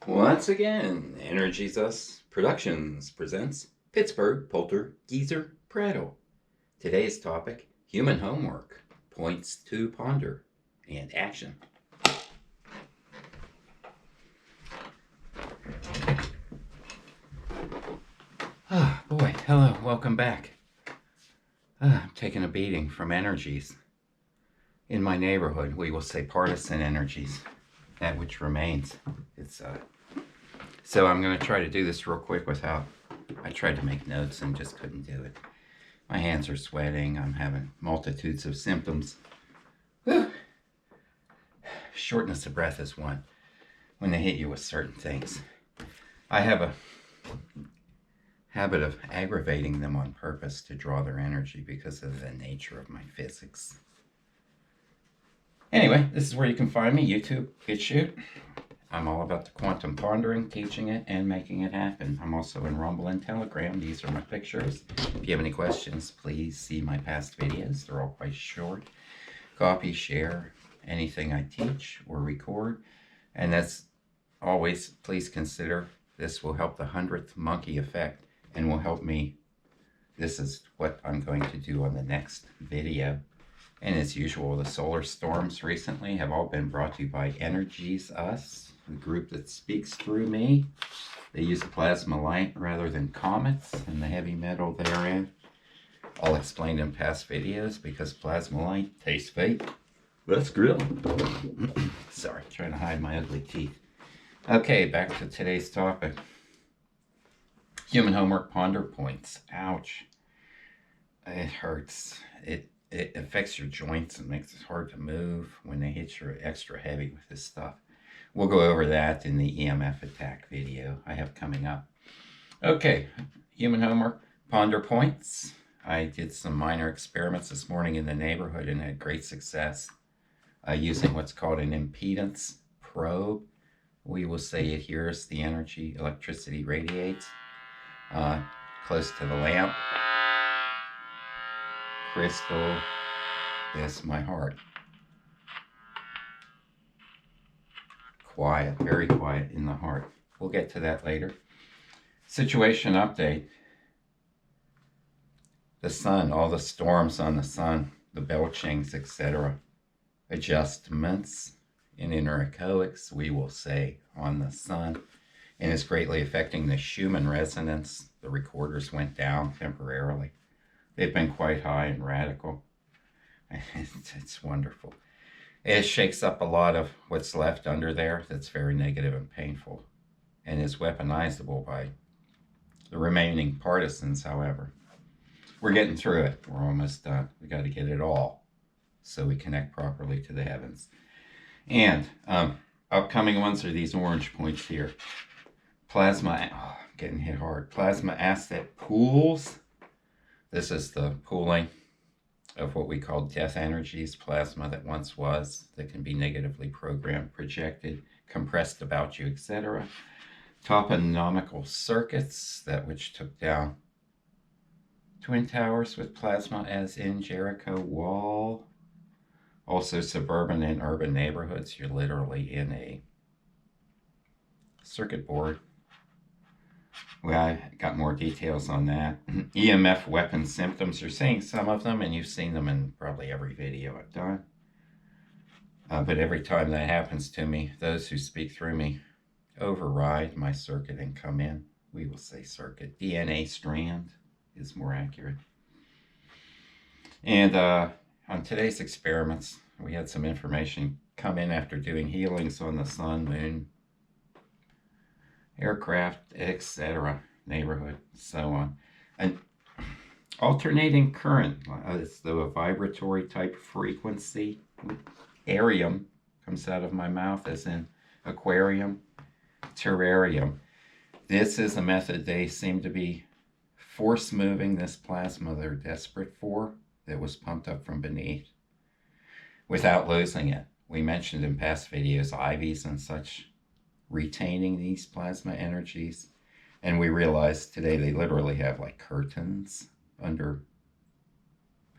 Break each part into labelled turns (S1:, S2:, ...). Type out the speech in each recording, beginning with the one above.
S1: Once again, Energies Us Productions presents Pittsburgh Polter Geezer Prattle. Today's topic, human homework, points to ponder, and action. Ah, boy, hello, welcome back. I'm taking a beating from energies. In my neighborhood, we will say partisan energies, that which remains. So I'm going to try to do this real quick without, I tried to make notes and just couldn't do it. My hands are sweating. I'm having multitudes of symptoms. Whew. Shortness of breath is one when they hit you with certain things. I have a habit of aggravating them on purpose to draw their energy because of the nature of my physics. Anyway, this is where you can find me, YouTube, BitChute. I'm all about the quantum pondering, teaching it, and making it happen. I'm also in Rumble and Telegram. These are my pictures. If you have any questions, please see my past videos. They're all quite short. Copy, share anything I teach or record. And that's always, please consider, this will help the 100th monkey effect and will help me. This is what I'm going to do on the next video. And as usual, the solar storms recently have all been brought to you by Energies Us, the group that speaks through me. They use plasma light rather than comets and the heavy metal therein. I'll explain in past videos because plasma light tastes fake. That's grill. Sorry, trying to hide my ugly teeth. Okay, back to today's topic. Human homework ponder points. Ouch. It hurts. It affects your joints and makes it hard to move when they hit you extra heavy with this stuff. We'll go over that in the EMF attack video I have coming up. Okay, human homework, ponder points. I did some minor experiments this morning in the neighborhood and had great success using what's called an impedance probe. We will say it hears the energy electricity radiates close to the lamp. Crystal, this my heart. Quiet, very quiet in the heart. We'll get to that later. Situation update. The sun, all the storms on the sun, the belchings, etc. Adjustments in interechoics, we will say, on the sun. And it's greatly affecting the Schumann resonance. The recorders went down temporarily. They've been quite high and radical. It's wonderful. It shakes up a lot of what's left under there that's very negative and painful and is weaponizable by the remaining partisans, however. We're getting through it. We're almost done. We got to get it all so we connect properly to the heavens. And upcoming ones are these orange points here. Plasma, I'm getting hit hard. Plasma asset pools. This is the pooling of what we call death energies, plasma that once was, that can be negatively programmed, projected, compressed about you, etc. Toponomical circuits, that which took down twin towers with plasma as in Jericho Wall. Also suburban and urban neighborhoods, you're literally in a circuit board. Well, I got more details on that. EMF weapon symptoms. You're seeing some of them, and you've seen them in probably every video I've done. But every time that happens to me, those who speak through me override my circuit and come in. We will say circuit. DNA strand is more accurate. And on today's experiments, we had some information come in after doing healings on the sun, moon, aircraft, etc., neighborhood, so on. An alternating current, as though a vibratory type frequency. Arium comes out of my mouth as in aquarium, terrarium. This is a method they seem to be force moving this plasma they're desperate for that was pumped up from beneath without losing it. We mentioned in past videos IVs and such retaining these plasma energies, and we realized today they literally have like curtains under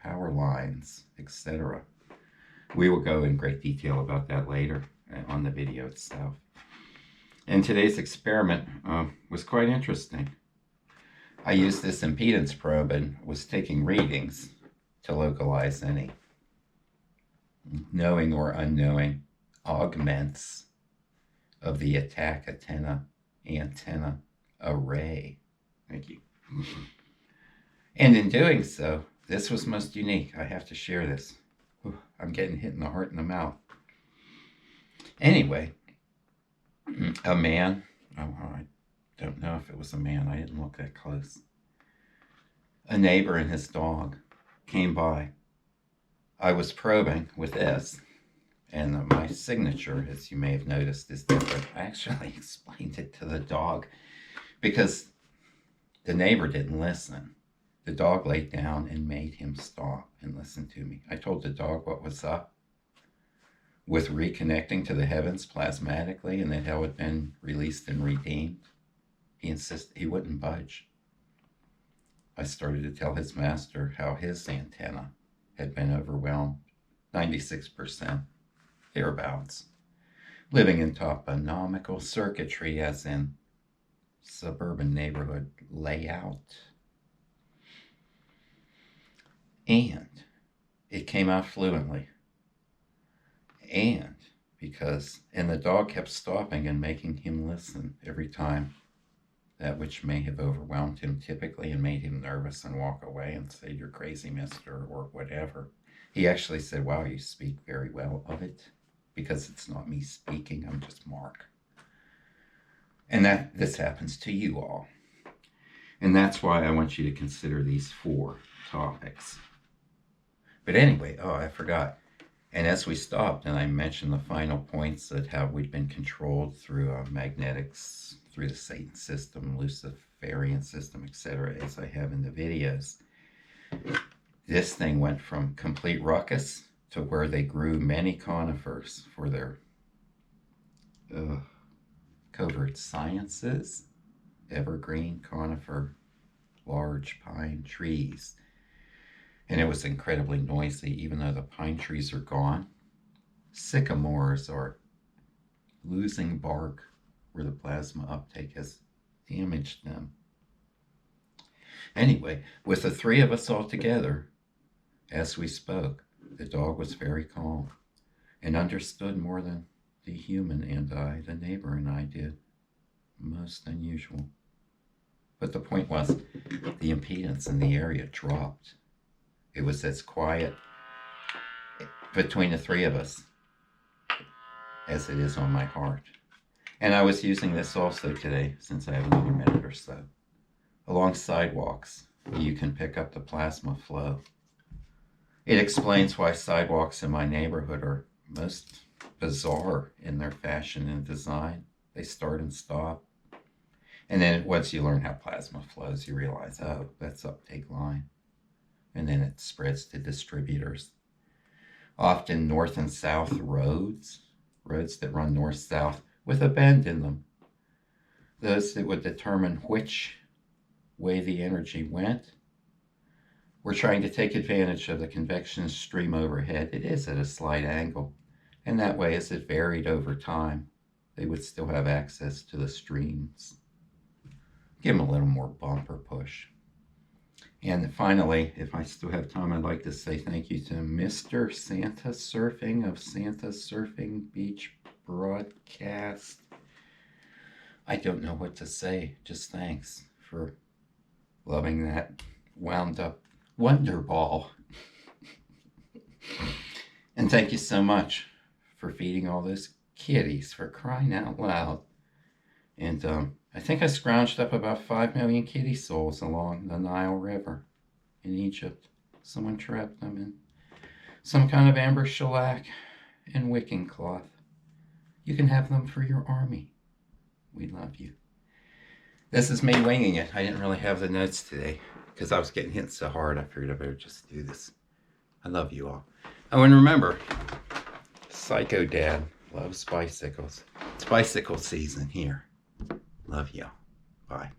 S1: power lines, etc. We will go in great detail about that later on the video itself. And today's experiment was quite interesting. I used this impedance probe and was taking readings to localize any knowing or unknowing augments of the attack antenna array. Thank you. And in doing so, this was most unique. I have to share this. I'm getting hit in the heart and the mouth. Anyway, a man, I don't know if it was a man, I didn't look that close. A neighbor and his dog came by. I was probing with this, and my signature, as you may have noticed, is different. I actually explained it to the dog because the neighbor didn't listen. The dog laid down and made him stop and listen to me. I told the dog what was up with reconnecting to the heavens plasmatically and that how it had been released and redeemed. He insisted he wouldn't budge. I started to tell his master how his antenna had been overwhelmed, 96%, thereabouts, living in toponomical circuitry as in suburban neighborhood layout. And it came out fluently. And the dog kept stopping and making him listen every time, that which may have overwhelmed him typically and made him nervous and walk away and say, "You're crazy, mister," or whatever. He actually said, "Wow, you speak very well of it," because it's not me speaking, I'm just Mark. And this happens to you all. And that's why I want you to consider these 4 topics. But anyway, I forgot. And as we stopped, and I mentioned the final points that how we'd been controlled through magnetics, through the Satan system, Luciferian system, etc., as I have in the videos, this thing went from complete ruckus to where they grew many conifers for their covert sciences, evergreen, conifer, large pine trees. And it was incredibly noisy, even though the pine trees are gone. Sycamores are losing bark where the plasma uptake has damaged them. Anyway, with the 3 of us all together, as we spoke, the dog was very calm and understood more than the human and I, the neighbor and I did. Most unusual. But the point was, the impedance in the area dropped. It was as quiet between the 3 of us as it is on my heart. And I was using this also today, since I have another minute or so. Along sidewalks, you can pick up the plasma flow. It explains why sidewalks in my neighborhood are most bizarre in their fashion and design. They start and stop. And then once you learn how plasma flows, you realize, oh, that's uptake line. And then it spreads to distributors. Often north and south roads that run north-south with a bend in them. Those that would determine which way the energy went. We're trying to take advantage of the convection stream overhead. It is at a slight angle. And that way, as it varied over time, they would still have access to the streams. Give them a little more bump or push. And finally, if I still have time, I'd like to say thank you to Mr. Santa Surfing of Santa Surfing Beach Broadcast. I don't know what to say, just thanks for loving that wound up wonder ball. And thank you so much for feeding all those kitties, for crying out loud. And I think I scrounged up about 5 million kitty souls along the Nile River in Egypt. Someone trapped them in some kind of amber shellac and wicking cloth. You can have them for your army. We love you. This is me winging it. I didn't really have the notes today because I was getting hit so hard. I figured I better just do this. I love you all. Oh, and remember, Psycho Dad loves bicycles. It's bicycle season here. Love y'all. Bye.